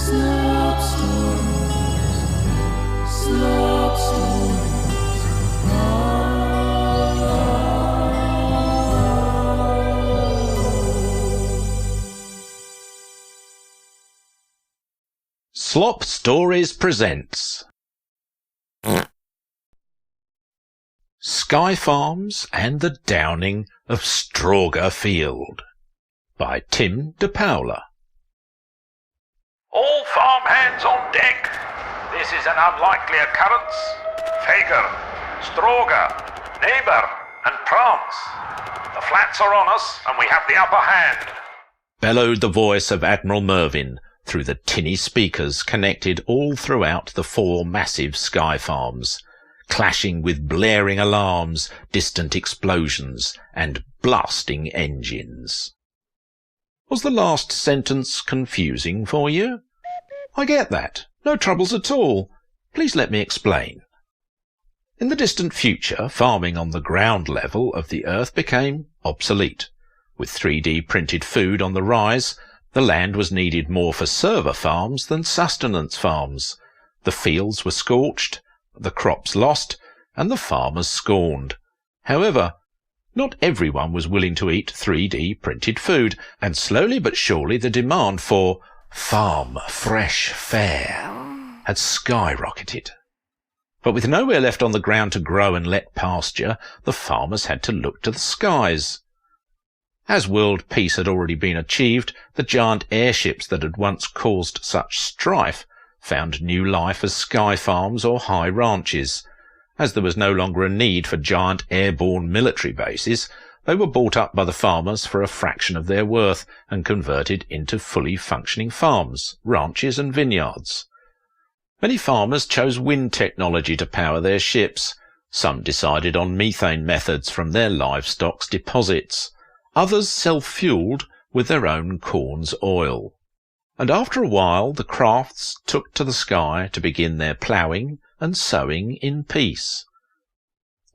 Slop stories. Slop stories. Slop Stories presents Skyfarms and the Downing of Strogger Field by Tim DePaola. All farm hands on deck. This is an unlikely occurrence. Fager, Strogger, Neighbour and Prance. The flats are on us and we have the upper hand, Bellowed the voice of Admiral Mervyn through the tinny speakers connected all throughout the 4 massive Skyfarms, clashing with blaring alarms, distant explosions, and blasting engines. Was the last sentence confusing for you? I get that. No troubles at all. Please let me explain. In the distant future, farming on the ground level of the Earth became obsolete. With 3D printed food on the rise, the land was needed more for server farms than sustenance farms. The fields were scorched, the crops lost, and the farmers scorned. However, not everyone was willing to eat 3D printed food, and slowly but surely the demand for farm fresh fare had skyrocketed. But with nowhere left on the ground to grow and let pasture, the farmers had to look to the skies. As world peace had already been achieved, the giant airships that had once caused such strife found new life as sky farms or high ranches. As there was no longer a need for giant airborne military bases, they were bought up by the farmers for a fraction of their worth and converted into fully functioning farms, ranches and vineyards. Many farmers chose wind technology to power their ships. Some decided on methane methods from their livestock's deposits. Others self-fueled with their own corn's oil. And after a while the crafts took to the sky to begin their ploughing and sowing in peace.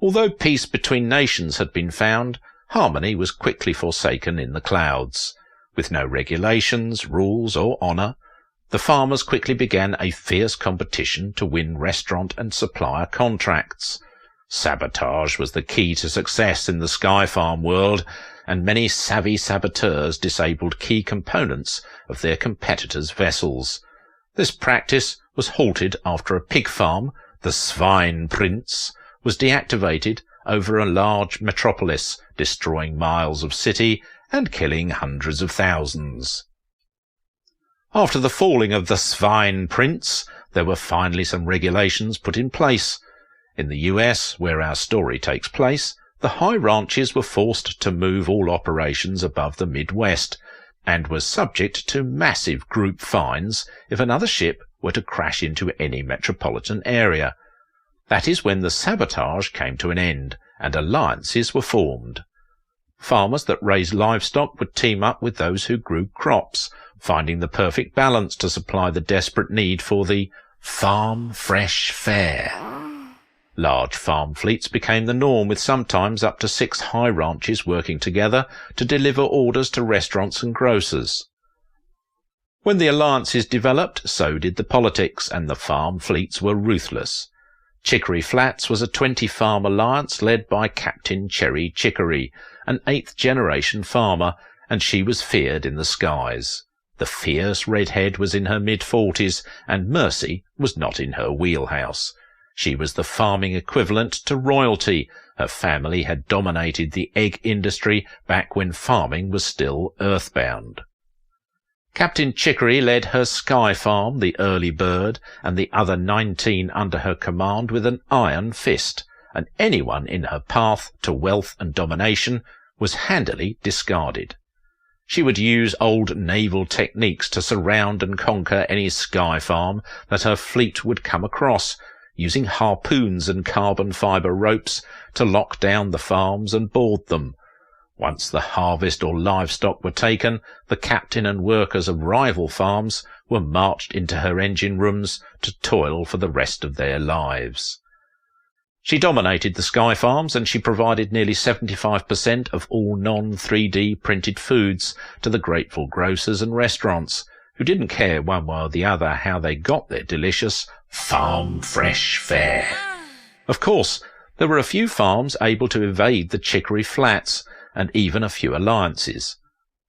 Although peace between nations had been found, harmony was quickly forsaken in the clouds. With no regulations, rules or honour, the farmers quickly began a fierce competition to win restaurant and supplier contracts. Sabotage was the key to success in the Sky Farm world, and many savvy saboteurs disabled key components of their competitors' vessels. This practice was halted after a pig farm, the Swine Prince, was deactivated over a large metropolis, destroying miles of city and killing hundreds of thousands. After the falling of the Swine Prince, there were finally some regulations put in place. In the US, where our story takes place, the high ranches were forced to move all operations above the Midwest, and were subject to massive group fines if another ship were to crash into any metropolitan area. That is when the sabotage came to an end, and alliances were formed. Farmers that raised livestock would team up with those who grew crops, finding the perfect balance to supply the desperate need for the farm fresh fare. Large farm fleets became the norm, with sometimes up to 6 high ranches working together to deliver orders to restaurants and grocers. When the alliances developed, so did the politics, and the farm fleets were ruthless. Chicory Flats was a 20-farm alliance led by Captain Cherry Chicory, an 8th-generation farmer, and she was feared in the skies. The fierce redhead was in her mid-40s, and mercy was not in her wheelhouse. She was the farming equivalent to royalty. Her family had dominated the egg industry back when farming was still earthbound. Captain Chicory led her Sky Farm, the Early Bird, and the other 19 under her command with an iron fist, and anyone in her path to wealth and domination was handily discarded. She would use old naval techniques to surround and conquer any Sky Farm that her fleet would come across, using harpoons and carbon fibre ropes to lock down the farms and board them. Once the harvest or livestock were taken, the captain and workers of rival farms were marched into her engine rooms to toil for the rest of their lives. She dominated the Sky Farms, and she provided nearly 75% of all non-3D printed foods to the grateful grocers and restaurants, who didn't care one way or the other how they got their delicious farm fresh fare. Of course, there were a few farms able to evade the Chicory Flats, and even a few alliances.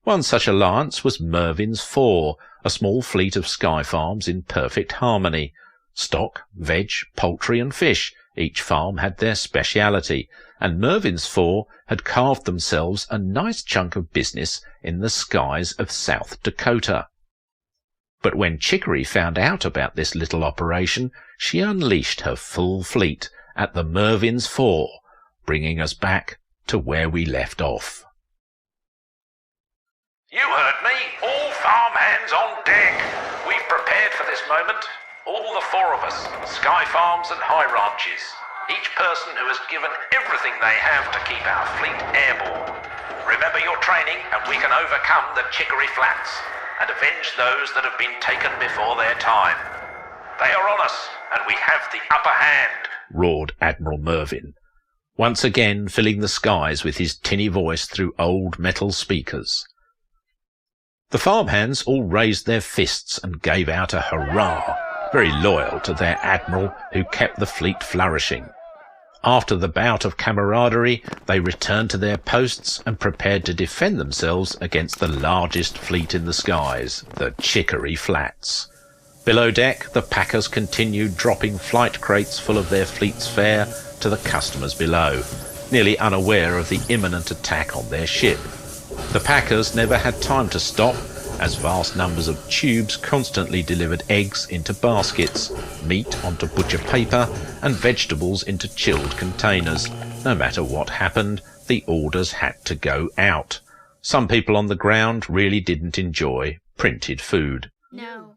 One such alliance was Mervin's Four, a small fleet of Skyfarms in perfect harmony. Stock, veg, poultry and fish, each farm had their speciality, and Mervin's Four had carved themselves a nice chunk of business in the skies of South Dakota. But when Chicory found out about this little operation, she unleashed her full fleet at the Mervin's Four, bringing us back to where we left off. You heard me. All farm hands on deck. We've prepared for this moment. All the four of us, Skyfarms and high ranches. Each person who has given everything they have to keep our fleet airborne. Remember your training and we can overcome the Chicory Flats and avenge those that have been taken before their time. They are on us and we have the upper hand, roared Admiral Mervin, once again filling the skies with his tinny voice through old metal speakers. The farmhands all raised their fists and gave out a hurrah, very loyal to their admiral who kept the fleet flourishing. After the bout of camaraderie, they returned to their posts and prepared to defend themselves against the largest fleet in the skies, the Chicory Flats. Below deck, the packers continued dropping flight crates full of their fleet's fare to the customers below, nearly unaware of the imminent attack on their ship. The packers never had time to stop, as vast numbers of tubes constantly delivered eggs into baskets, meat onto butcher paper, and vegetables into chilled containers. No matter what happened, the orders had to go out. Some people on the ground really didn't enjoy printed food. No.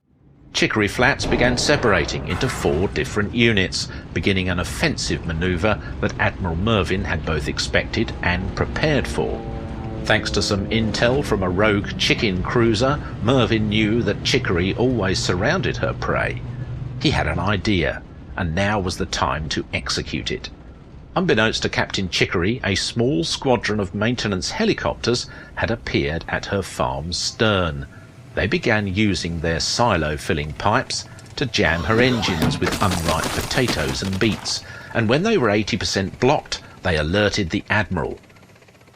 Chicory Flats began separating into 4 different units, beginning an offensive manoeuvre that Admiral Mervin had both expected and prepared for. Thanks to some intel from a rogue chicken cruiser, Mervin knew that Chicory always surrounded her prey. He had an idea, and now was the time to execute it. Unbeknownst to Captain Chicory, a small squadron of maintenance helicopters had appeared at her farm's stern. They began using their silo-filling pipes to jam her engines with unripe potatoes and beets, and when they were 80% blocked, they alerted the Admiral.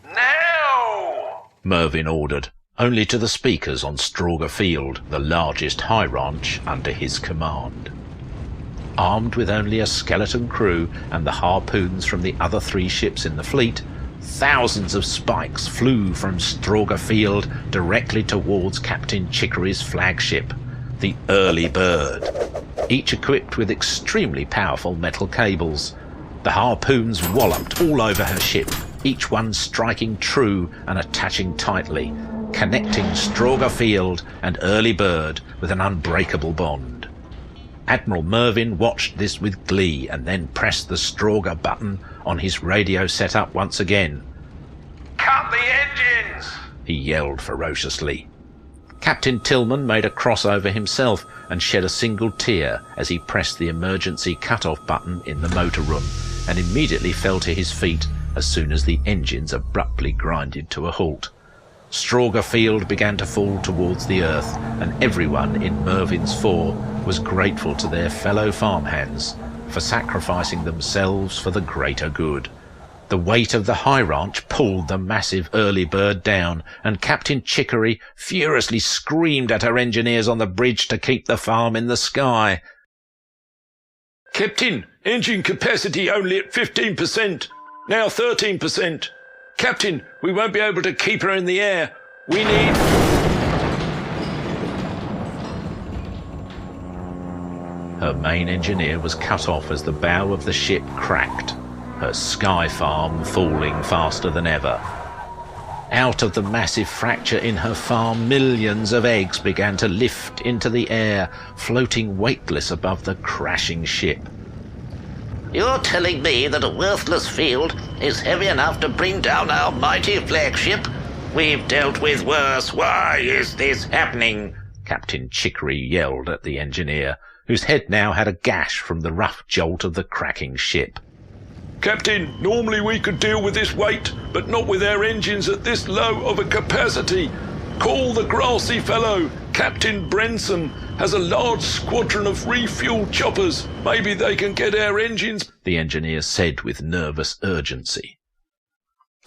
Now! Mervin ordered, only to the speakers on Strogger Field, the largest high ranch under his command. Armed with only a skeleton crew and the harpoons from the other 3 ships in the fleet, thousands of spikes flew from Strogger Field directly towards Captain Chicory's flagship, the Early Bird, each equipped with extremely powerful metal cables. The harpoons walloped all over her ship, each one striking true and attaching tightly, connecting Strogger Field and Early Bird with an unbreakable bond. Admiral Mervin watched this with glee and then pressed the Strogger button on his radio setup once again. Cut the engines! He yelled ferociously. Captain Tillman made a crossover himself and shed a single tear as he pressed the emergency cut-off button in the motor room and immediately fell to his feet as soon as the engines abruptly grinded to a halt. Strogger Field began to fall towards the earth, and everyone in Mervin's Four was grateful to their fellow farmhands for sacrificing themselves for the greater good. The weight of the high ranch pulled the massive Early Bird down, and Captain Chicory furiously screamed at her engineers on the bridge to keep the farm in the sky. Captain, engine capacity only at 15%. Now 13%. Captain, we won't be able to keep her in the air. We need... Her main engineer was cut off as the bow of the ship cracked, her sky farm falling faster than ever. Out of the massive fracture in her farm, millions of eggs began to lift into the air, floating weightless above the crashing ship. You're telling me that a worthless field is heavy enough to bring down our mighty flagship? We've dealt with worse. Why is this happening? Captain Chicory yelled at the engineer, whose head now had a gash from the rough jolt of the cracking ship. Captain, normally we could deal with this weight, but not with our engines at this low of a capacity. Call the grassy fellow, Captain Brennan has a large squadron of refueled choppers. Maybe they can get our engines, the engineer said with nervous urgency.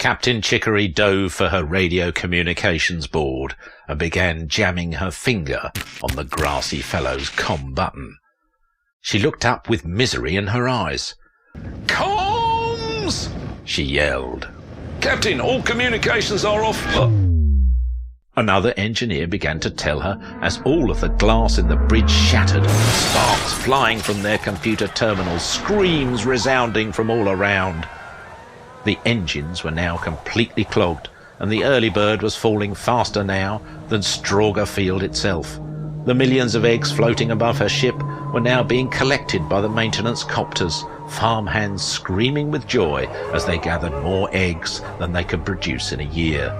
Captain Chicory dove for her radio communications board and began jamming her finger on the grassy fellow's comm button. She looked up with misery in her eyes. Comms! She yelled. Captain, all communications are off. Another engineer began to tell her as all of the glass in the bridge shattered, sparks flying from their computer terminals, screams resounding from all around. The engines were now completely clogged, and the early bird was falling faster now than Strogger Field itself. The millions of eggs floating above her ship were now being collected by the maintenance copters, farmhands screaming with joy as they gathered more eggs than they could produce in a year.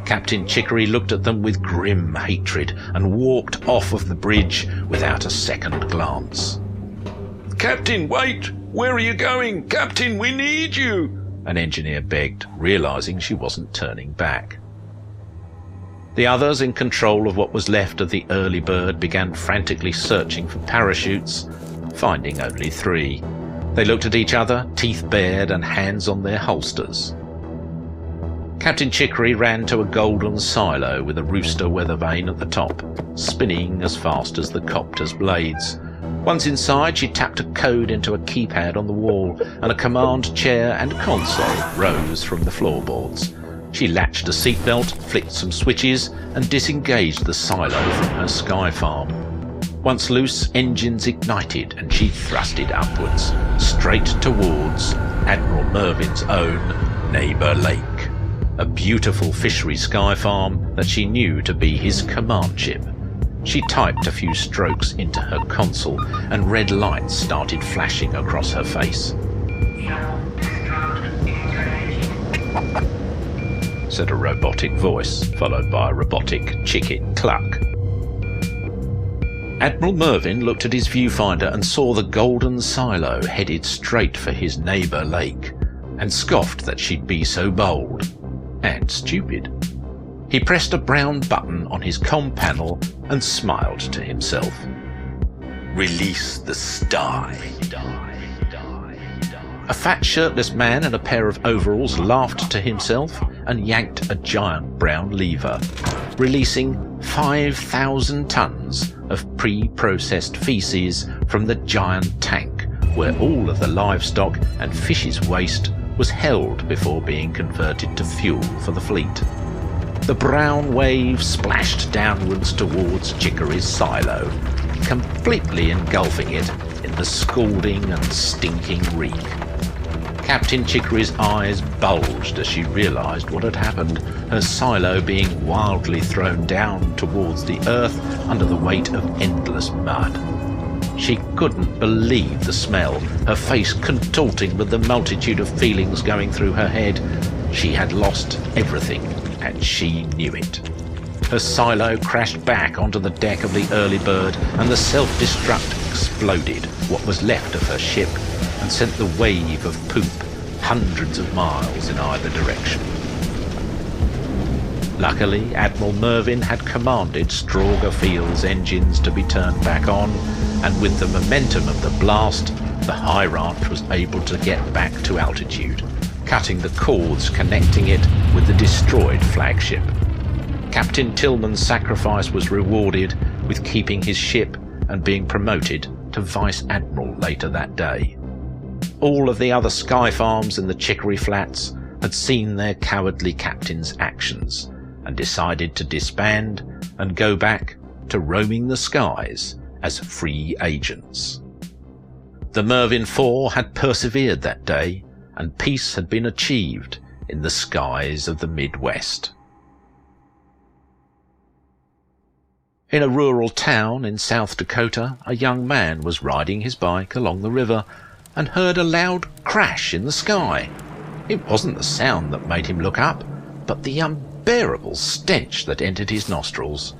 Captain Chicory looked at them with grim hatred and walked off of the bridge without a second glance. Captain, wait! Where are you going? Captain, we need you! An engineer begged, realizing she wasn't turning back. The others in control of what was left of the early bird began frantically searching for parachutes, finding only 3. They looked at each other, teeth bared and hands on their holsters. Captain Chicory ran to a golden silo with a rooster weather vane at the top, spinning as fast as the copter's blades. Once inside, she tapped a code into a keypad on the wall, and a command chair and console rose from the floorboards. She latched a seatbelt, flicked some switches, and disengaged the silo from her Skyfarm. Once loose, engines ignited, and she thrusted upwards, straight towards Admiral Mervin's own Neighbour Lake, a beautiful fishery Skyfarm that she knew to be his command ship. She typed a few strokes into her console, and red lights started flashing across her face. Said a robotic voice, followed by a robotic chicken cluck. Admiral Mervin looked at his viewfinder and saw the golden silo headed straight for his Neighbour Lake, and scoffed that she'd be so bold. And stupid. He pressed a brown button on his comm panel and smiled to himself. Release the sty. A fat shirtless man in a pair of overalls laughed to himself and yanked a giant brown lever, releasing 5,000 tons of pre-processed feces from the giant tank where all of the livestock and fish's waste was held before being converted to fuel for the fleet. The brown wave splashed downwards towards Chicory's silo, completely engulfing it in the scalding and stinking reek. Captain Chicory's eyes bulged as she realized what had happened, her silo being wildly thrown down towards the earth under the weight of endless mud. She couldn't believe the smell, her face contorting with the multitude of feelings going through her head. She had lost everything, and she knew it. Her silo crashed back onto the deck of the early bird, and the self-destruct exploded what was left of her ship and sent the wave of poop hundreds of miles in either direction. Luckily, Admiral Mervin had commanded Strogger Field's engines to be turned back on, and with the momentum of the blast, the high ranch was able to get back to altitude, cutting the cords connecting it with the destroyed flagship. Captain Tillman's sacrifice was rewarded with keeping his ship and being promoted to Vice Admiral later that day. All of the other Skyfarms in the Chicory Flats had seen their cowardly captain's actions and decided to disband and go back to roaming the skies as free agents. The Mervin IV had persevered that day, and peace had been achieved in the skies of the Midwest. In a rural town in South Dakota, a young man was riding his bike along the river and heard a loud crash in the sky. It wasn't the sound that made him look up, but the unbearable stench that entered his nostrils.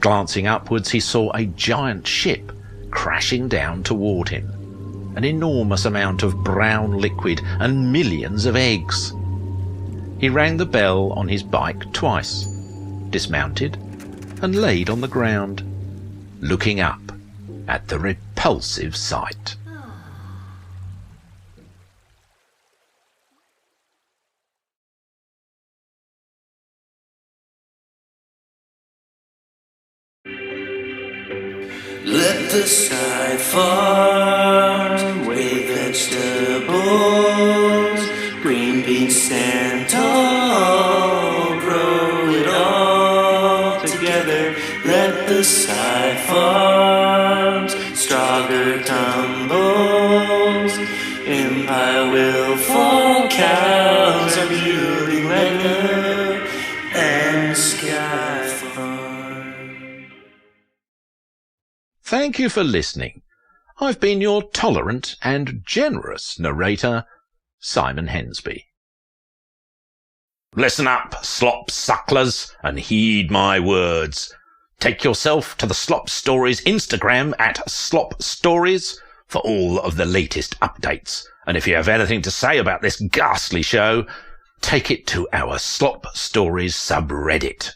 Glancing upwards, he saw a giant ship crashing down toward him. An enormous amount of brown liquid and millions of eggs. He rang the bell on his bike twice, dismounted, and laid on the ground, looking up at the repulsive sight. Let the Skyfarms weigh vegetables, green beans stand tall, grow it all together. Let the Skyfarms, Strogger tumbles, empire will fall, cows are yielding leather, and Skyfarms. Thank you for listening. I've been your tolerant and generous narrator, Simon Hensby. Listen up, slop sucklers, and heed my words. Take yourself to the Slop Stories Instagram at Slop Stories for all of the latest updates. And if you have anything to say about this ghastly show, take it to our Slop Stories subreddit.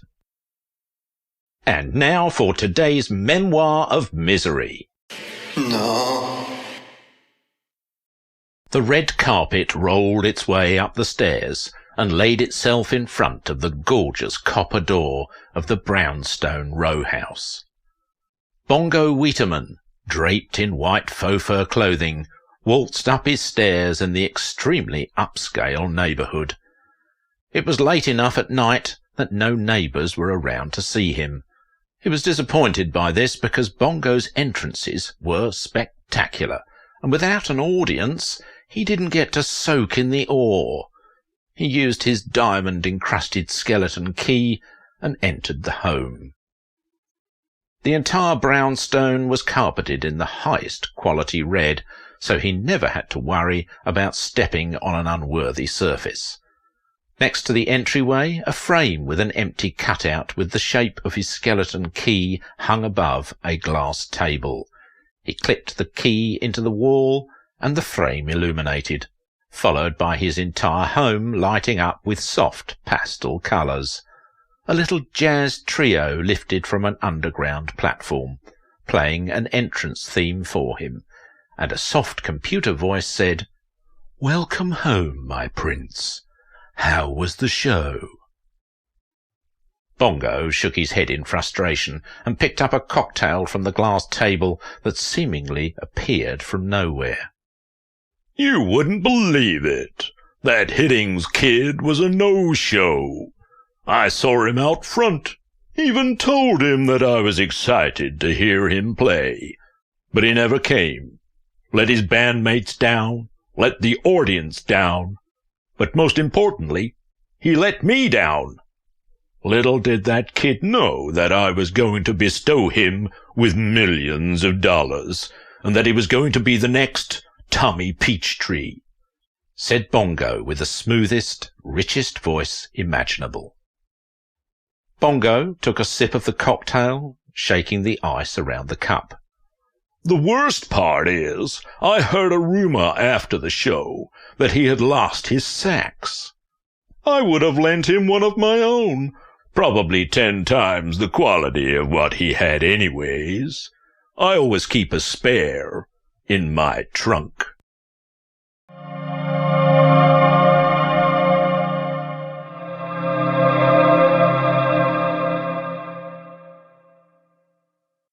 And now for today's Memoir of Misery. No. The red carpet rolled its way up the stairs and laid itself in front of the gorgeous copper door of the brownstone row house. Bongo Wheaterman, draped in white faux fur clothing, waltzed up his stairs in the extremely upscale neighbourhood. It was late enough at night that no neighbours were around to see him. He was disappointed by this because Bongo's entrances were spectacular, and without an audience he didn't get to soak in the awe. He used his diamond-encrusted skeleton key and entered the home. The entire brownstone was carpeted in the highest quality red, so he never had to worry about stepping on an unworthy surface. Next to the entryway, a frame with an empty cutout with the shape of his skeleton key hung above a glass table. He clipped the key into the wall, and the frame illuminated, followed by his entire home lighting up with soft pastel colours. A little jazz trio lifted from an underground platform, playing an entrance theme for him, and a soft computer voice said, "Welcome home, my prince. How was the show?" Bongo shook his head in frustration and picked up a cocktail from the glass table that seemingly appeared from nowhere. You wouldn't believe it. That Hiddings kid was a no-show. I saw him out front, even told him that I was excited to hear him play. But he never came. Let his bandmates down, let the audience down. But most importantly, he let me down. Little did that kid know that I was going to bestow him with millions of dollars, and that he was going to be the next Tommy Peachtree, said Bongo with the smoothest, richest voice imaginable. Bongo took a sip of the cocktail, shaking the ice around the cup. The worst part is, I heard a rumor after the show that he had lost his sax. I would have lent him one of my own, probably 10 times the quality of what he had anyways. I always keep a spare in my trunk.